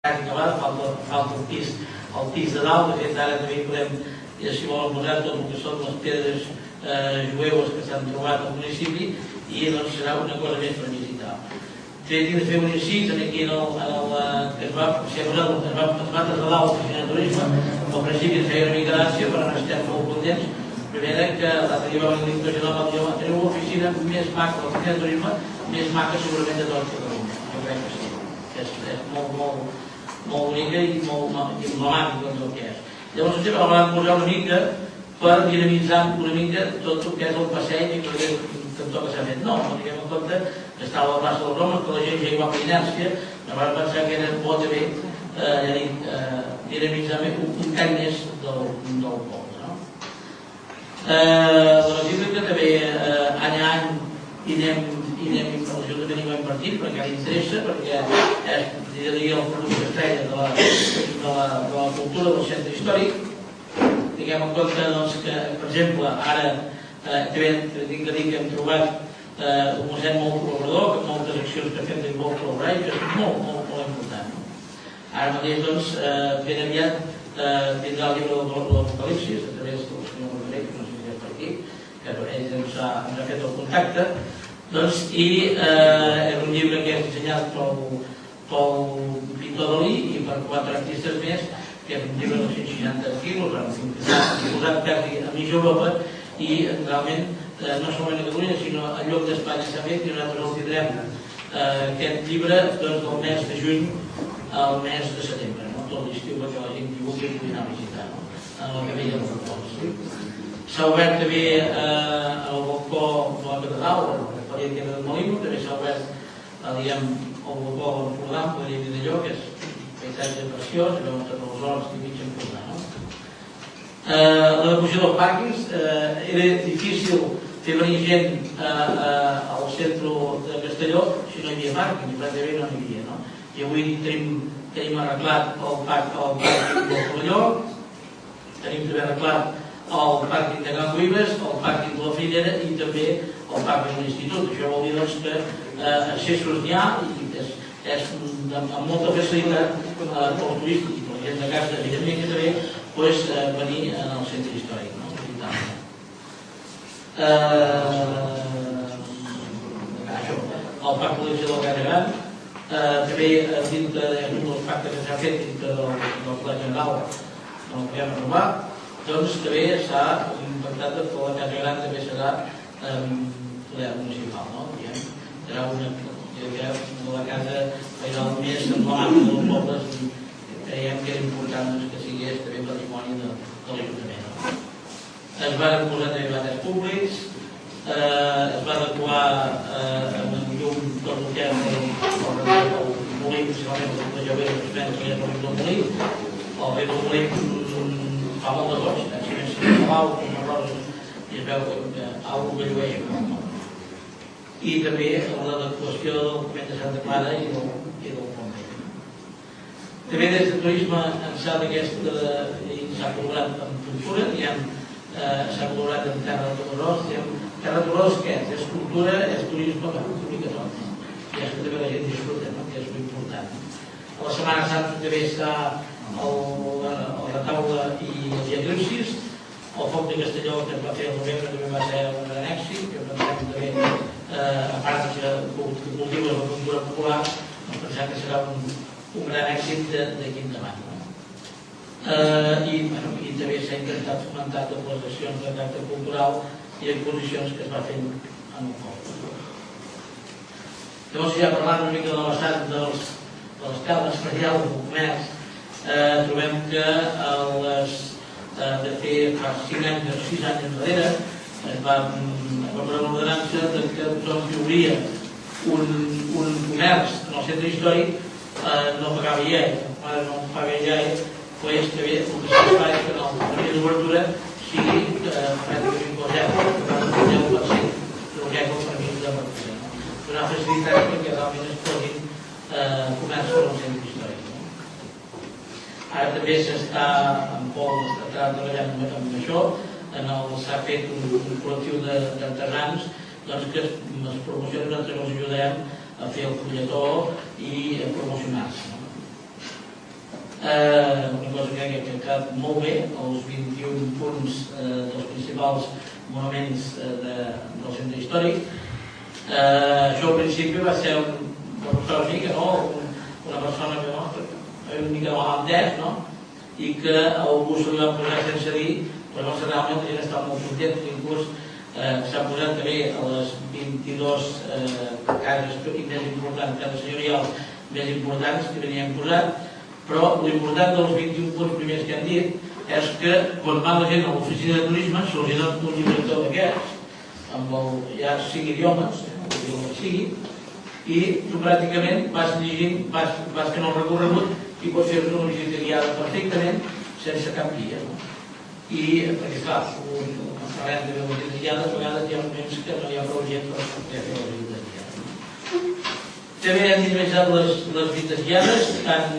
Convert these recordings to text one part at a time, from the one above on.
falta el pis de dalt. De fet, ara també podem, si volen posar tot el que són les pedres jueves que s'han trobat al municipi, i serà una cosa més per visitar. Tinc de fer un incís aquí que es va traslladar a l'oficina de turisme. Al principi ens feia una mica d'ànsia, però ara estem molt contents. Primera, que l'altre dia va venir el director general, va tenir l'oficina més maca, l'oficina de turisme més maca segurament de tot Catalunya. Jo crec que sí. És molt bonica i molt emblemàtica del que és. Llavors, ens vam posar una mica per dinamitzar una mica tot el que és el passeig i per tot el que s'ha fet. No tinguem en compte que estava a la plaça dels Homes, que la gent ja hi va per inèrcia, no vam pensar que era bo també dinamitzar un cany més del poble. L'Ajuntament que també any a any l'Ajuntament hi va invertir perquè li interessa, perquè és el producte estrella de la cultura del centre històric. Tinguem en compte que, per exemple, ara també tinc de dir que hem trobat un museu molt col·laborador, que moltes accions que fem de molt col·laborar i que és molt important. Ara mateix, ben aviat, tindrà el llibre de l'Apocalipsis a través del senyor Rodríguez, que no sé si és per aquí, que ell ens ha fet el contacte, i és un llibre que és dissenyat pel pintor Dalí i per 4 artistes més, que és un llibre de 160 quilos, posat quasi a mitja Europa, i realment no solament a Catalunya, sinó al lloc d'Espanya s'ha fet, i nosaltres el tindrem aquest llibre del mes de juny al mes de setembre, tot l'estiu, perquè la gent pugui anar a visitar en la capella dels Balcons. S'ha obert també el balcó de la catedral, el Paret de Molino, també s'ha obert el balcó de l'Empordà, podria dir d'allò, que és un paisatge preciós, veuen tots els horts i mig Empordà. La devolució dels pàrquings, era difícil fer venir gent al centre de Castelló si no hi havia pàrquings, pràcticament no n'hi havia. I avui tenim arreglat el pàrquing del Pavelló, tenim també arreglat el pàrquing de Can Cuives, el pàrquing de la Figuera i també el pàrquing de l'Institut. Això vol dir que accessos n'hi ha i és amb molta facilitat pels turistes i per la gent de casa, evidentment que també venir al centre històric. El Parc Col·lecció del Carregat, també dintre d'un dels pactes que s'ha fet dintre del Pla General el que hem aprovat, doncs també s'ha impactat que la Casa Gran també serà poder municipal. Serà una casa més emblemàtica dels pobles i creiem que és important que sigués també patrimoni de l'Ajuntament. Es van posar també bates públics, es va adequar amb llum tot el que és el molí, principalment el de Llobera, que és el molí del molí. El rei del molí fa molt de goig, si més si blau, com les roses, i es veu que alguna que llueix molt. I també l'adequació del Convent de Santa Clara i del Pont Vell. També des de turisme ençà d'aquesta s'ha col·laborat amb cultura, s'ha col·laborat amb Terra de Torós. Terra de Torós què és? És cultura, és turisme, cultura i tot. I és que també la gent disfruta, que és important. A la Setmana Santa també està el retaule i els eclipsis. El foc de Castelló, que es va fer al novembre, també va ser un gran èxit, que pensem també, a part que cultiva la cultura popular, pensem que serà un gran èxit d'aquí endavant. I també s'ha intentat fomentar totes les accions de caràcter cultural i exposicions que es va fent en el poble. Llavors, ja parlant una mica de l'alçat de les cales ferials del comerç, trobem que de fer fa 6 anys enrere es va preparar l'ordenança que qui obria un comerç en el centre històric no pagava IAE. Ara no paga IAE, doncs també el que s'espera és que en el període d'obertura sigui pràcticament el 0% del que és el permís de repartir. Donar facilitats perquè realment es posin comerç en el centre històric. Ara també s'està treballant amb això, s'ha fet un col·lectiu d'artesans que es promociona, nosaltres els ajudarem a fer el fulletó i a promocionar-se. una cosa que crec que ha quedat molt bé, els 21 punts dels principals monuments del centre històric. Això al principi va ser una persona que una mica de malentès, i que algú se li va posar sense dir, però realment la gent està molt content, inclús s'ha posat també a les 22 cases més importants, cases senyorials més importants que venien posat, però l'important dels 21 punts primers que han dit és que quan va la gent a l'oficina de turisme se'ls dona un llibretó d'aquests, amb ja 5 idiomes, el idioma que sigui, i tu pràcticament vas llegint, vas fent el recorregut i pots fer una visita guiada perfectament sense cap guia. I, perquè clar, parlem de visites guiades, a vegades hi ha moments que no hi ha prou gent per fer les visites guiades. També han dinamitzat les visites guiades, tant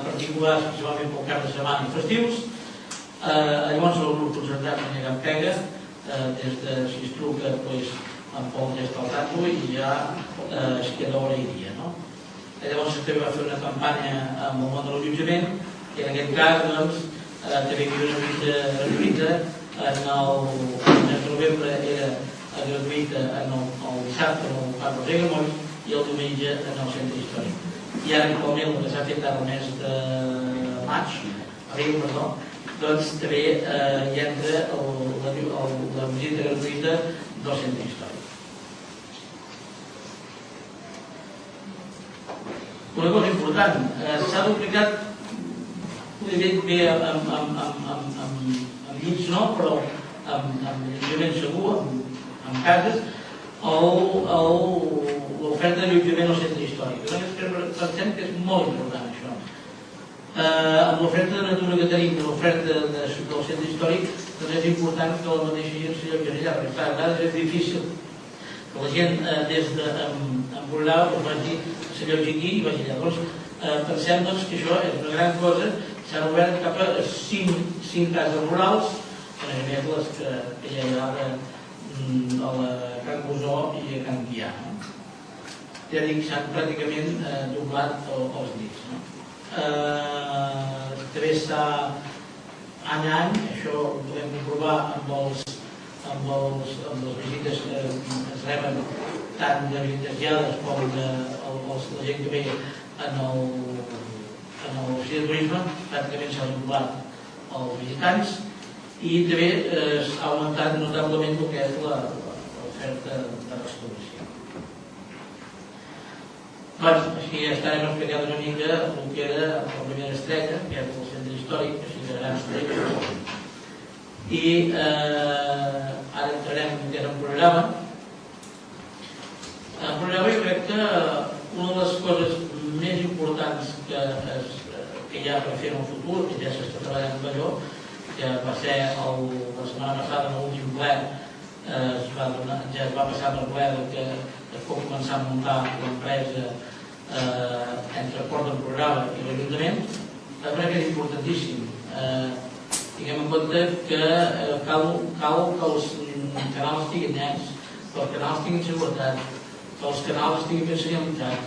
particulars, principalment pel cap de setmana i festius. Llavors el grup concentrat no hi ha cap pega, des de si es truca amb Pol ja està al tanto i ja es queda hora i dia. Llavors també va fer una campanya amb el món de l'allotjament i en aquest cas també hi havia una visita gratuïta. El mes de novembre era gratuïta el dissabte en el Parc dels Aiguamolls i el diumenge en el centre històric. I ara actualment el que s'ha fet ara el mes de abril, doncs també hi entra la visita gratuïta del centre històric. Una cosa important, s'ha duplicat, podria dir bé amb llits no, però amb allotjament segur, amb cases, l'oferta d'allotjament al centre històric. Nosaltres pensem que és molt important això. Amb l'oferta de natura que tenim, l'oferta del centre històric, doncs és important que la mateixa gent s'allotgi allà, perquè clar, a vegades és difícil que la gent des d'Empordà s'allotgi aquí i vagi allà. Llavors pensem que això és una gran cosa. S'han obert cap a 5 cases rurals, a més les que hi ha a la Can Cusó i a Can Guià. Ja dic, s'han pràcticament doblat els llits. També està any a any, això ho podem comprovar amb les visites que es reben tant de visites guiades com de la gent que ve en l'oficina de turisme, pràcticament s'ha doblat els visitants i també s'ha augmentat notablement el que és l'oferta de restauració. Així ja estarem explicant una mica el que era la primera estrella, que és el centre històric, així de grans trets. I ara entrarem en què és el programa. El programa jo crec que una de les coses més importants que hi ha per fer en el futur, que ja s'està treballant amb allò, que va ser la setmana passada en l'últim ple, ja es va passar per ple que es pot començar a muntar l'empresa entre Port d'Empordà i l'Ajuntament. La crec que és importantíssim. Tinguem en compte que cal que els canals estiguin nets, que els canals tinguin seguretat, que els canals estiguin ben senyalitzats,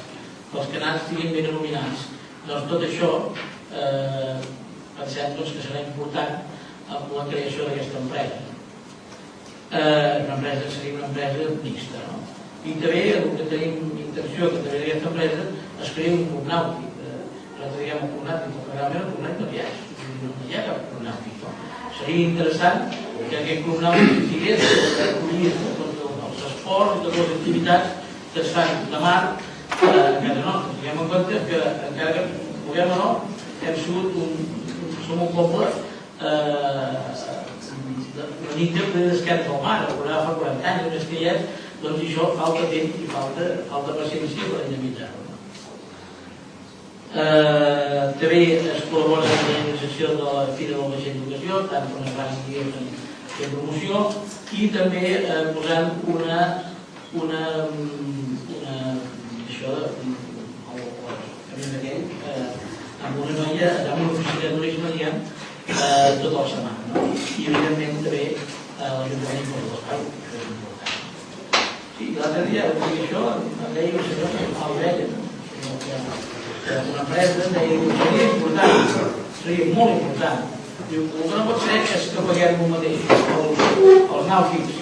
que els canals estiguin ben il·luminats. Doncs tot això pensem que serà important amb la creació d'aquesta empresa. Seria una empresa mixta. I també el que tenim intenció que també d'aquesta empresa es crea un club nàutic. Nosaltres diguem un club nàutic, però realment el club nàutic no hi ha cap club nàutic. Seria interessant que aquest club nàutic estigués recollint tots els esports i totes les activitats que es fan de mar a casa nostra. Tinguem en compte que encara que puguem o no, som un poble una mica d'esquerra del mar, a fa 40 anys, només que hi és, doncs això falta temps i falta paciència per dinamitzar-ho. També es col·labora amb l'organització de la Fira del Vaixell d'Educació, tant per una gran guia de promoció, i també posant amb una noia, amb una oficina de turisme, diguem, tota la setmana. I evidentment també l'Ajuntament per l'espai, això és important. Sí, l'altre dia, això, em deia un senyor que el veia, una empresa, deia que seria important seria molt important. Diu, el que no pot ser és que paguem el mateix, els nàutics